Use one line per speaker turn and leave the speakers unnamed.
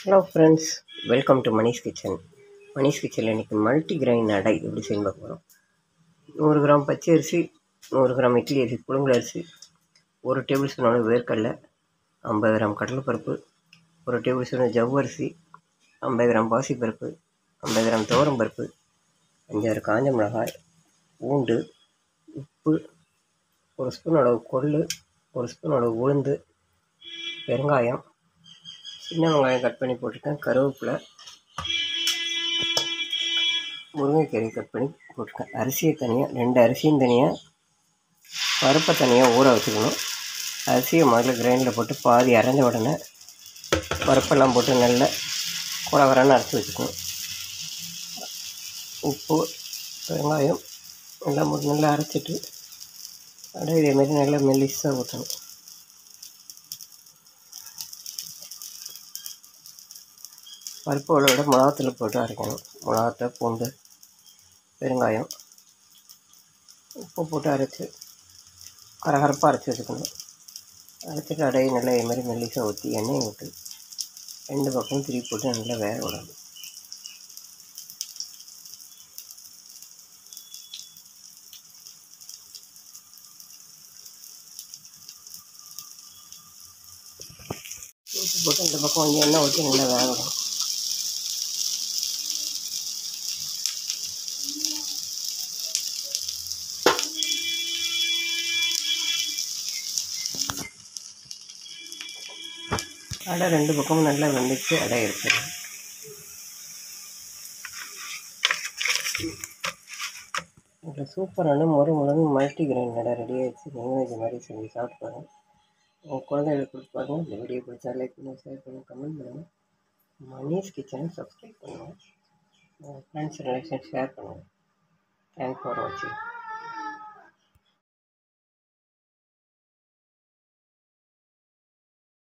Hello friends, welcome to Manish kitchen. Manish கிச்சனில் இன்றைக்கி multi grain அடை எப்படி செய்ய பார்க்க போகிறோம். 100 கிராம் பச்சை அரிசி, 100 கிராம் இட்லி அரிசி, புழுங்கல் அரிசி, 1 டேபிள் ஸ்பூன் அளவு வேர்க்கடலை, 50 கிராம் கடலைப்பருப்பு, 1 டேபிள் ஸ்பூன் ஜவ்வரிசி, 50 கிராம் பாசிப்பருப்பு, 50 கிராம் துவரம்பருப்பு, 5-6 காஞ்ச மிளகாய், பூண்டு, உப்பு, 1 ஸ்பூன் அளவு கொள்ளு, 1 ஸ்பூன் அளவு உளுந்து, பெருங்காயம், சின்ன வெங்காயம் கட் பண்ணி போட்டுருக்கேன், கருவேப்பிலை, முருங்கைக்கீரை கட் பண்ணி போட்டிருக்கேன். அரிசியை தனியாக 2 அரிசியும் தனியாக, பருப்பை தனியாக ஊற வச்சுக்கணும். அரிசியை முதல்ல கிரைண்டரில் போட்டு பாதி அரைஞ்ச உடனே பருப்பெல்லாம் போட்டு நல்லா குறவரன்னு அரைச்சி வச்சுக்கணும். உப்பு, வெங்காயம் எல்லாம் போட்டு நல்லா அரைச்சிட்டு அப்படியே இதேமாரி நல்லா மெல்லிஸாக ஊற்றணும். பருப்போட விட மிளகாத்தூள் போட்டு அரைக்கணும். மிளகாத்தூள், பூண்டு, பெருங்காயம், உப்பு போட்டு அரைச்சி கரகரப்பாக அரைச்சி வச்சுக்கணும். அரைச்சிட்டு அடையை நல்லா இதுமாதிரி மெல்லிசாக ஊற்றி எண்ணெயை விட்டு 2 பக்கமும் திருப்பி போட்டு நல்லா வேக விடணும். உப்பு போட்டு 2 பக்கம் வந்து எண்ணெய் ஊற்றி நல்லா வேக விடணும். அடை 2 பக்கமும் நல்லா வெந்துச்சு. அடை எடுத்துடணும். இதில் சூப்பரான முறை மல்டி கிரைன் அடை ரெடி ஆகிடுச்சு. நீங்களும் இது மாதிரி செஞ்சு சாப்பிட்டு பாருங்கள். உங்கள் குழந்தைகளுக்கு கொடுத்து பாருங்கள். இந்த வீடியோ பிடிச்சா லைக் பண்ணுங்கள், ஷேர் பண்ணுங்கள், கமெண்ட் பண்ணுங்கள். மணிஷ் கிச்சனை சப்ஸ்கிரைப் பண்ணுங்கள். உங்கள் ஃப்ரெண்ட்ஸ் ரிலேஷன் ஷேர் பண்ணுங்கள். தேங்க்ஸ் ஃபார் வாட்சிங்.